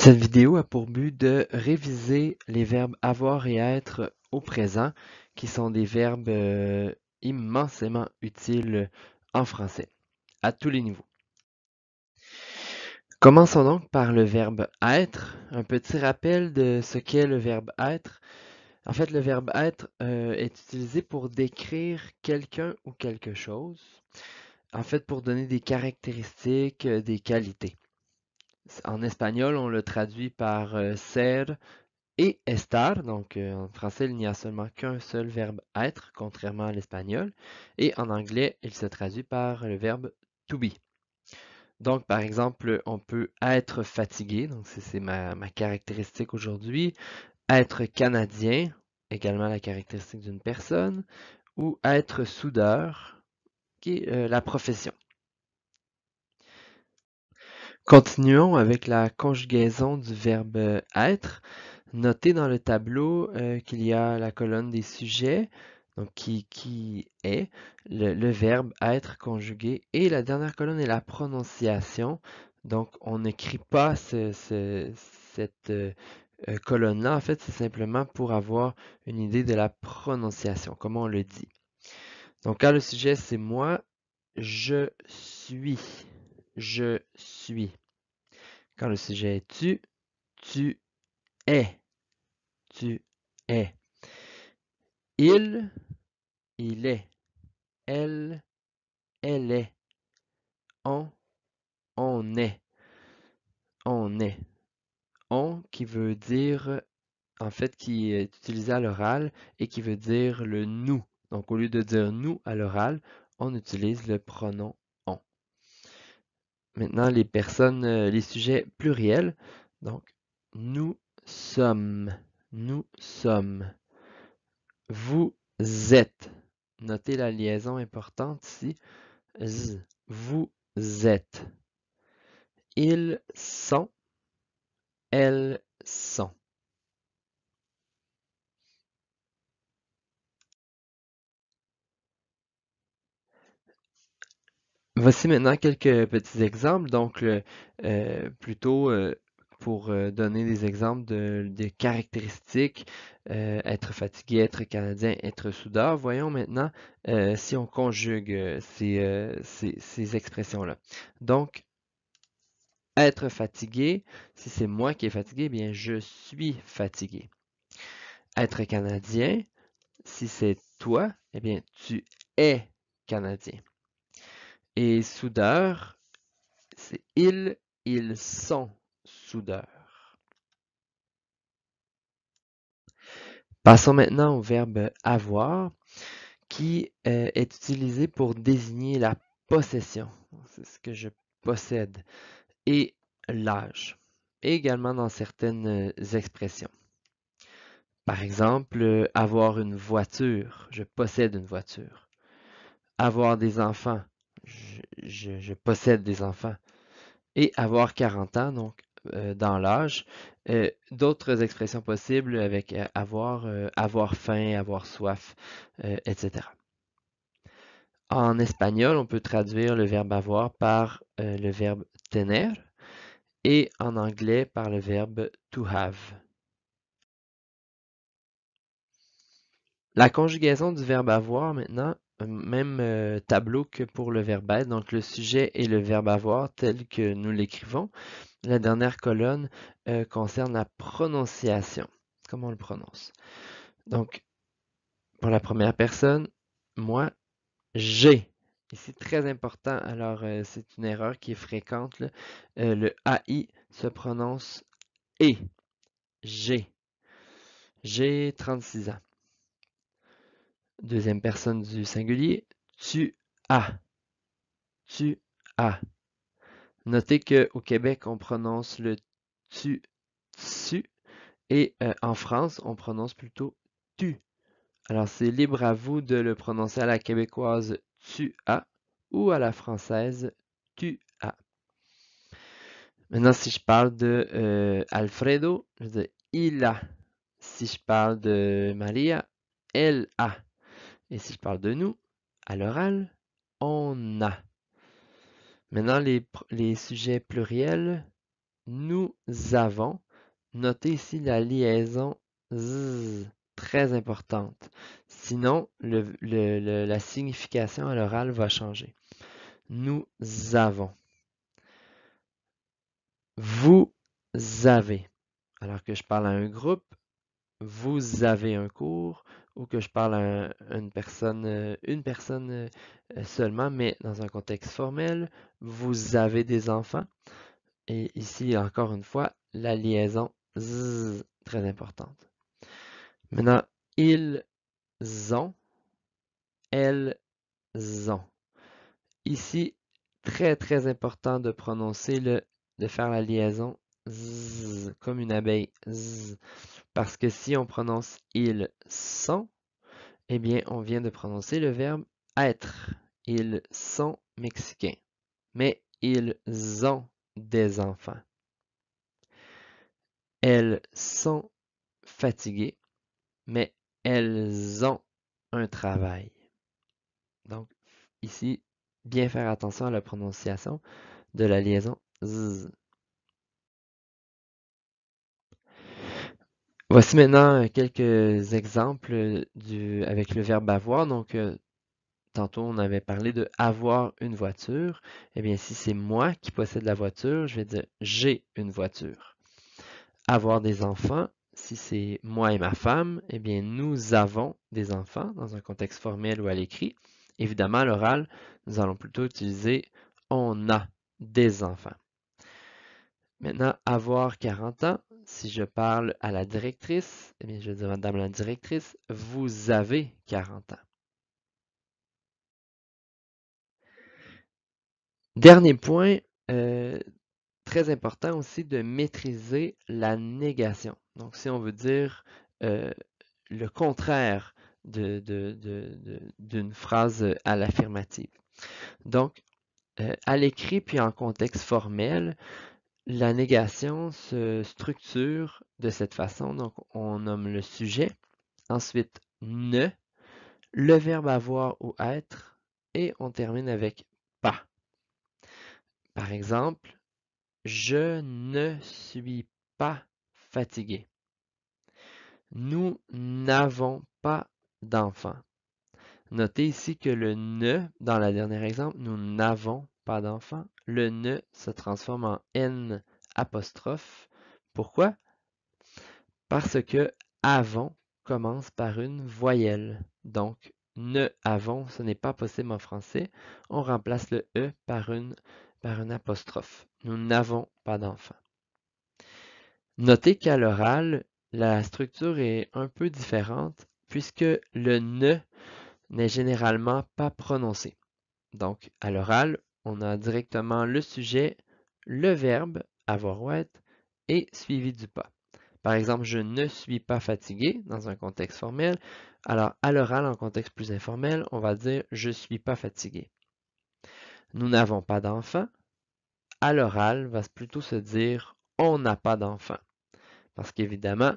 Cette vidéo a pour but de réviser les verbes avoir et être au présent, qui sont des verbes immensément utiles en français, à tous les niveaux. Commençons donc par le verbe être. Un petit rappel de ce qu'est le verbe être. En fait, le verbe être est utilisé pour décrire quelqu'un ou quelque chose. En fait, pour donner des caractéristiques, des qualités. En espagnol, on le traduit par ser et estar. Donc, en français, il n'y a seulement qu'un seul verbe être, contrairement à l'espagnol. Et en anglais, il se traduit par le verbe to be. Donc, par exemple, on peut être fatigué, donc c'est ma caractéristique aujourd'hui. Être canadien, également la caractéristique d'une personne. Ou être soudeur, qui est la profession. Continuons avec la conjugaison du verbe être. Notez dans le tableau qu'il y a la colonne des sujets, donc qui est le verbe être conjugué, et la dernière colonne est la prononciation. Donc, on n'écrit pas cette colonne-là. En fait, c'est simplement pour avoir une idée de la prononciation, comment on le dit. Donc, quand le sujet, c'est moi, je suis. Je suis. Quand le sujet est tu es. Tu es. Il est. Elle est. On est. On est. On qui veut dire, en fait, qui est utilisé à l'oral et qui veut dire le nous. Donc, au lieu de dire nous à l'oral, on utilise le pronom on. Maintenant, les personnes, les sujets pluriels. Donc, nous sommes. Nous sommes. Vous êtes. Notez la liaison importante ici. Z. Vous êtes. Ils sont. Elles sont. Voici maintenant quelques petits exemples. Donc, plutôt pour donner des exemples de caractéristiques, être fatigué, être canadien, être soudeur. Voyons maintenant si on conjugue ces expressions-là. Donc, être fatigué, si c'est moi qui est fatigué, eh bien je suis fatigué. Être canadien, si c'est toi, eh bien tu es canadien. Et soudeur, c'est ils sont soudeurs. Passons maintenant au verbe avoir, qui est utilisé pour désigner la possession. C'est ce que je possède. Et l'âge. Et également dans certaines expressions. Par exemple, avoir une voiture. Je possède une voiture. Avoir des enfants. Je possède des enfants. Et avoir 40 ans, donc dans l'âge. D'autres expressions possibles avec avoir faim, avoir soif, etc. En espagnol, on peut traduire le verbe avoir par le verbe tener et en anglais par le verbe to have. La conjugaison du verbe avoir maintenant, même tableau que pour le verbe être, donc le sujet et le verbe avoir tel que nous l'écrivons. La dernière colonne concerne la prononciation. Comment on le prononce? Donc, pour la première personne, moi, j'ai. Ici, très important, alors c'est une erreur qui est fréquente, là. Le AI se prononce et. J'ai. J'ai 36 ans. Deuxième personne du singulier, tu as. Tu as. Notez qu'au Québec, on prononce le tu, et en France, on prononce plutôt tu. Alors, c'est libre à vous de le prononcer à la québécoise tu as ou à la française tu as. Maintenant, si je parle de Alfredo, je dis il a. Si je parle de Maria, elle a. Et si je parle de nous, à l'oral, on a. Maintenant, les sujets pluriels, nous avons. Notez ici la liaison z, très importante. Sinon, la signification à l'oral va changer. Nous avons. Vous avez. Alors que je parle à un groupe, vous avez un cours, ou que je parle à une personne seulement, mais dans un contexte formel, vous avez des enfants. Et ici, encore une fois, la liaison z, très importante. Maintenant, ils ont, elles ont. Ici, très très important de prononcer de faire la liaison z, comme une abeille z, parce que si on prononce ils sont, eh bien, on vient de prononcer le verbe être. Ils sont mexicains, mais ils ont des enfants. Elles sont fatiguées, mais elles ont un travail. Donc, ici, bien faire attention à la prononciation de la liaison z. Voici maintenant quelques exemples avec le verbe avoir. Donc, tantôt, on avait parlé de avoir une voiture. Eh bien, si c'est moi qui possède la voiture, je vais dire j'ai une voiture. Avoir des enfants, si c'est moi et ma femme, eh bien, nous avons des enfants dans un contexte formel ou à l'écrit. Évidemment, à l'oral, nous allons plutôt utiliser on a des enfants. Maintenant, avoir 40 ans, si je parle à la directrice, eh bien, je vais dire Madame la directrice, vous avez 40 ans. Dernier point, très important aussi de maîtriser la négation. Donc, si on veut dire le contraire d'une phrase à l'affirmative. Donc, à l'écrit puis en contexte formel, la négation se structure de cette façon. Donc, on nomme le sujet, ensuite ne, le verbe avoir ou être, et on termine avec pas. Par exemple, je ne suis pas fatigué. Nous n'avons pas d'enfants. Notez ici que le ne, dans le dernier exemple, nous n'avons pas d'enfants. Le ne se transforme en N apostrophe. Pourquoi? Parce que avons commence par une voyelle. Donc, ne avons, ce n'est pas possible en français. On remplace le E par une apostrophe. Nous n'avons pas d'enfants. Notez qu'à l'oral, la structure est un peu différente puisque le ne n'est généralement pas prononcé. Donc, à l'oral, on a directement le sujet, le verbe, avoir ou être, et suivi du pas. Par exemple, je ne suis pas fatigué dans un contexte formel. Alors, à l'oral, en contexte plus informel, on va dire je ne suis pas fatigué. Nous n'avons pas d'enfants. À l'oral, va plutôt se dire on n'a pas d'enfants. Parce qu'évidemment,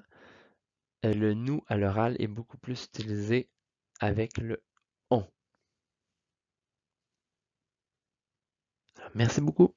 le nous à l'oral est beaucoup plus utilisé avec le on. Merci beaucoup.